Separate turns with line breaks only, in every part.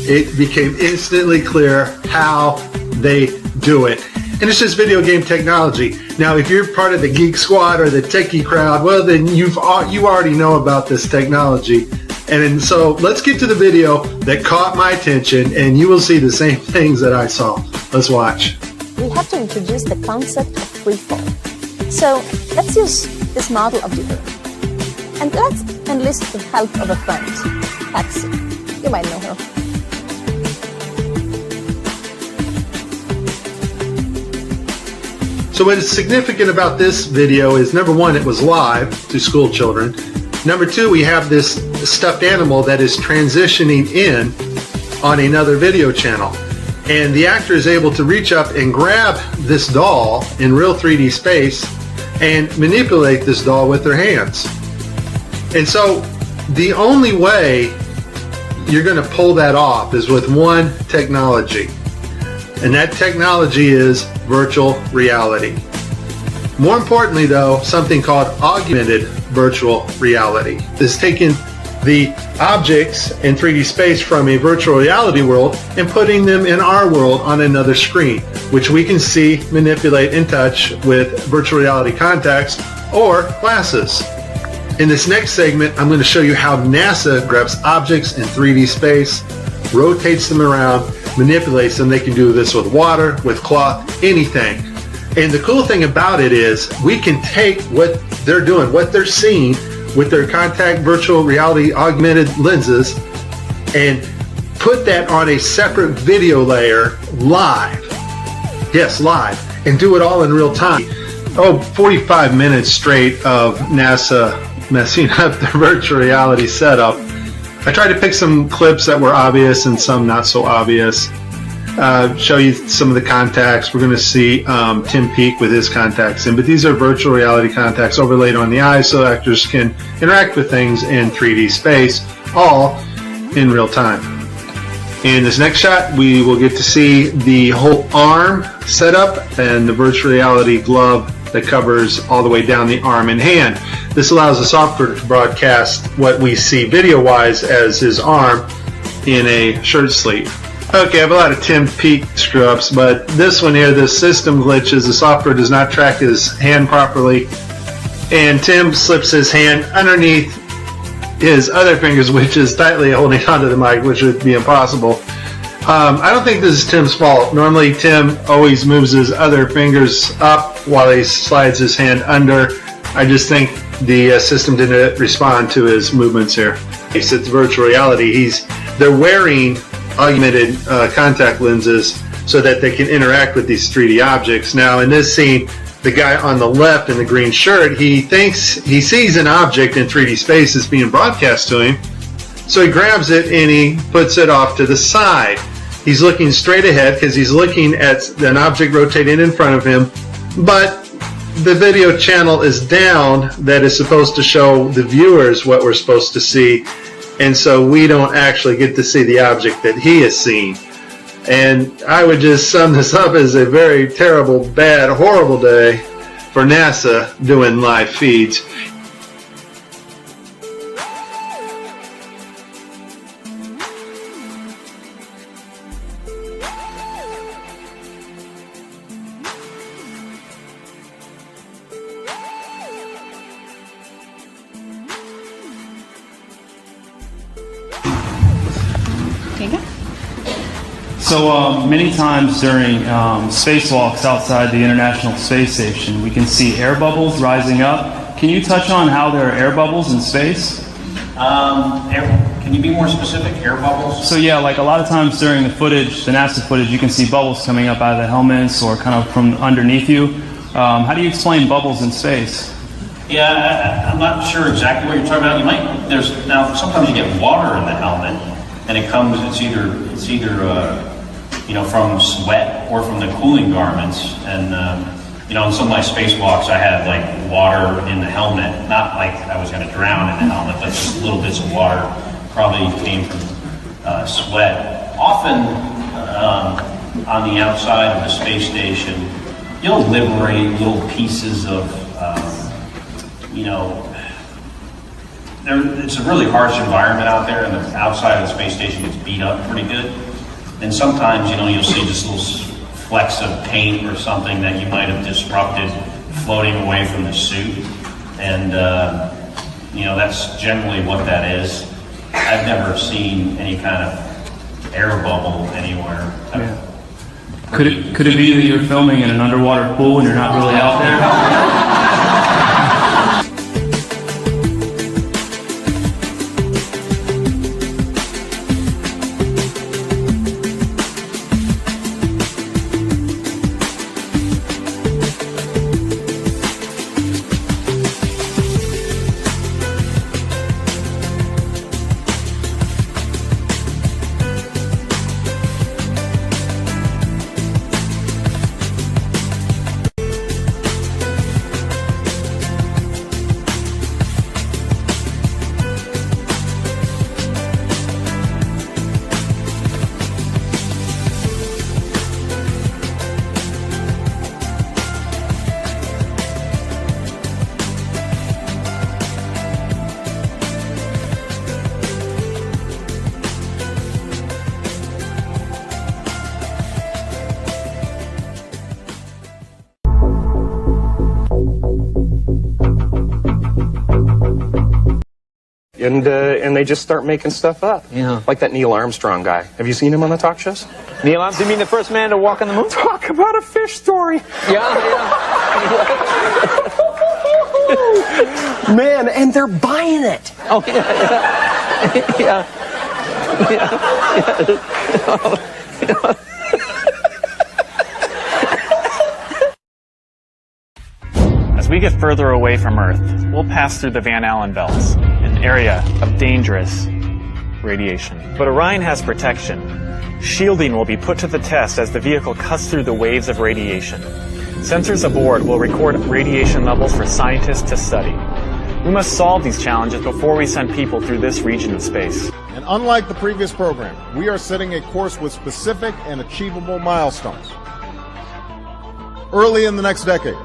it became instantly clear how they do it. And it's just video game technology. Now, if you're part of the geek squad or the techie crowd, well, then you already know about this technology. And so let's get to the video that caught my attention, and you will see the same things that I saw. Let's watch.
We have to introduce the concept of freefall. So let's use this model of the Earth. And let's enlist the help of a friend, Patsy. You might know her.
So what is significant about this video is, number one, it was live to school children. Number two, we have this stuffed animal that is transitioning in on another video channel. And the actor is able to reach up and grab this doll in real 3D space and manipulate this doll with their hands. And so the only way you're going to pull that off is with one technology. And that technology is virtual reality. More importantly, though, something called augmented virtual reality is taking the objects in 3D space from a virtual reality world and putting them in our world on another screen, which we can see, manipulate, and touch with virtual reality contacts or glasses. In this next segment, I'm going to show you how NASA grabs objects in 3D space, rotates them around, manipulates them. They can do this with water, with cloth, anything. And the cool thing about it is we can take what they're doing, what they're seeing with their contact virtual reality augmented lenses, and put that on a separate video layer live. Yes, live. And do it all in real time. 45 minutes straight of NASA messing up the virtual reality setup. I tried to pick some clips that were obvious and some not so obvious. Show you some of the contacts. We're going to see Tim Peake with his contacts in, but these are virtual reality contacts overlaid on the eyes so actors can interact with things in 3D space, all in real time. In this next shot, we will get to see the whole arm setup and the virtual reality glove that covers all the way down the arm and hand. This allows the software to broadcast what we see video-wise as his arm in a shirt sleeve. Okay, I have a lot of Tim Peake screw-ups, but this one here, the system glitches. The software does not track his hand properly, and Tim slips his hand underneath his other fingers, which is tightly holding onto the mic, which would be impossible. I don't think this is Tim's fault. Normally, Tim always moves his other fingers up while he slides his hand under. I just think the system didn't respond to his movements here. It's virtual reality. They're wearing augmented contact lenses so that they can interact with these 3D objects. Now, in this scene, the guy on the left in the green shirt, he thinks he sees an object in 3D space that's being broadcast to him, so he grabs it and he puts it off to the side. He's looking straight ahead because he's looking at an object rotating in front of him, but the video channel is down that is supposed to show the viewers what we're supposed to see, and so we don't actually get to see the object that he has seen. And I would just sum this up as a very terrible, bad, horrible day for NASA doing live feeds.
So many times during spacewalks outside the International Space Station, we can see air bubbles rising up. Can you touch on how there are air bubbles in space?
Can you be more specific? Air bubbles?
So yeah, like a lot of times during the footage, the NASA footage, you can see bubbles coming up out of the helmets or kind of from underneath you. How do you explain bubbles in space?
Yeah, I'm not sure exactly what you're talking about. Now sometimes you get water in the helmet, and it's either from sweat or from the cooling garments. And in some of my spacewalks, I had like water in the helmet, not like I was going to drown in the helmet, but just little bits of water probably came from sweat. Often on the outside of the space station, you'll liberate little pieces of it's a really harsh environment out there, and the outside of the space station gets beat up pretty good. And sometimes, you know, you'll see just little flecks of paint or something that you might have disrupted floating away from the suit. And, you know, that's generally what that is. I've never seen any kind of air bubble anywhere.
Yeah. Could it be that you're filming in an underwater pool and you're not really out there?
And they just start making stuff up.
Yeah.
Like that Neil Armstrong guy. Have you seen him on the talk shows?
Neil Armstrong, you mean the first man to walk on the moon?
Talk about a fish story.
Yeah.
Man, and they're buying it.
Oh, yeah.
As we get further away from Earth, we'll pass through the Van Allen belts, an area of dangerous radiation. But Orion has protection. Shielding will be put to the test as the vehicle cuts through the waves of radiation. Sensors aboard will record radiation levels for scientists to study. We must solve these challenges before we send people through this region of space.
And unlike the previous program, we are setting a course with specific and achievable milestones. Early in the next decade,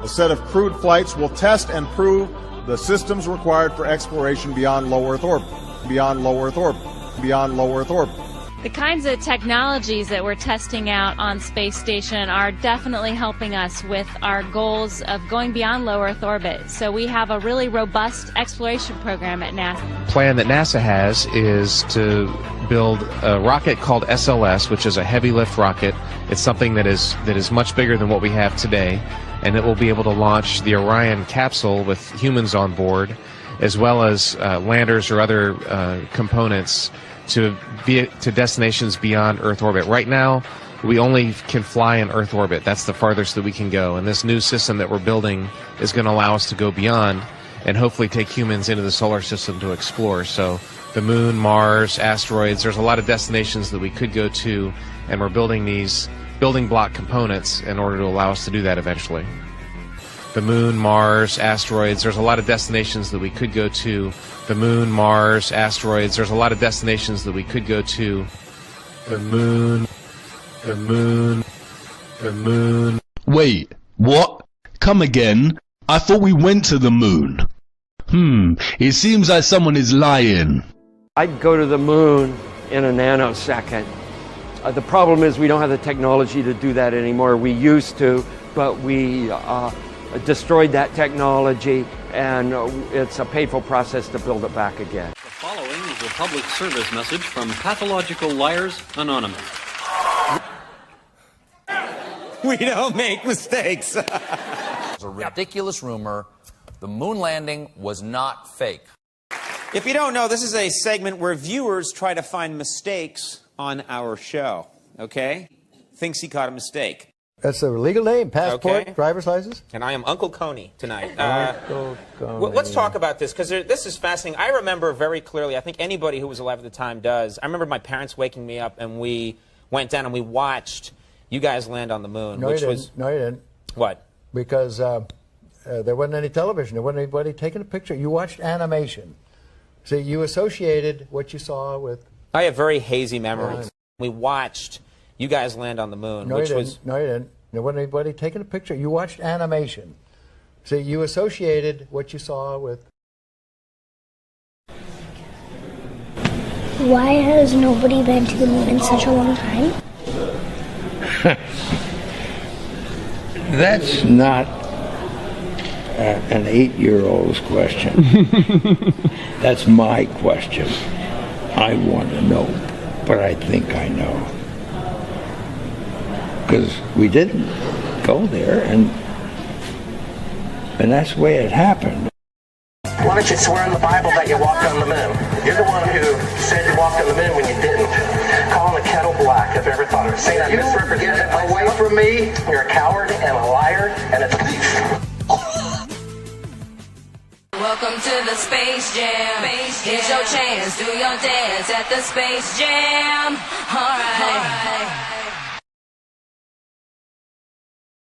a set of crewed flights will test and prove the systems required for exploration beyond low Earth orbit, beyond low Earth orbit, beyond low Earth orbit.
The kinds of technologies that we're testing out on Space Station are definitely helping us with our goals of going beyond low Earth orbit. So we have a really robust exploration program at NASA.
The plan that NASA has is to build a rocket called SLS, which is a heavy lift rocket. It's something that is much bigger than what we have today, and it will be able to launch the Orion capsule with humans on board, as well as landers or other components to destinations beyond Earth orbit. Right now, we only can fly in Earth orbit. That's the farthest that we can go. And this new system that we're building is going to allow us to go beyond and hopefully take humans into the solar system to explore. So the moon, Mars, asteroids, there's a lot of destinations that we could go to, and we're building these building block components in order to allow us to do that eventually. The moon, Mars, asteroids, there's a lot of destinations that we could go to. The moon, Mars, asteroids, there's a lot of destinations that we could go to. The moon, the moon, the moon.
Wait, what? Come again? I thought we went to the moon. It seems like someone is lying.
I'd go to the moon in a nanosecond. The problem is we don't have the technology to do that anymore. We used to, but we destroyed that technology, and it's a painful process to build it back again.
The following is a public service message from Pathological Liars Anonymous.
We don't make mistakes.
It was a ridiculous rumor. The moon landing was not fake.
If you don't know, this is a segment where viewers try to find mistakes on our show, okay? Thinks he caught a mistake.
That's a legal name, passport,
Okay.
driver's license?
And I am Uncle Coney tonight.
Uncle Coney.
Let's talk about this, because this is fascinating. I remember very clearly, I think anybody who was alive at the time does. I remember my parents waking me up, and we went down and we watched you guys land on the moon.
No,
which
you didn't.
was
No, you didn't.
What?
Because there wasn't any television. There wasn't anybody taking a picture. You watched animation. See, you associated what you saw with...
I have very hazy memories. We watched you guys land on the moon,
No,
which
you didn't.
was...
No, you didn't. There wasn't anybody taking a picture. You watched animation. See, you associated what you saw with...
Why has nobody been to the moon in such a long time?
That's not an 8-year-old's question. That's my question. I want to know, but I think I know. Because we didn't go there, and that's the way it happened.
Why don't you swear in the Bible that you walked on the moon? You're the one who said you walked on the moon when you didn't. Calling the kettle black, if you ever thought of it. Say that misrepresented away from me. You're a coward and a liar and a thief.
Welcome to the Space Jam. Here's your chance. Do your dance at the Space Jam. All right.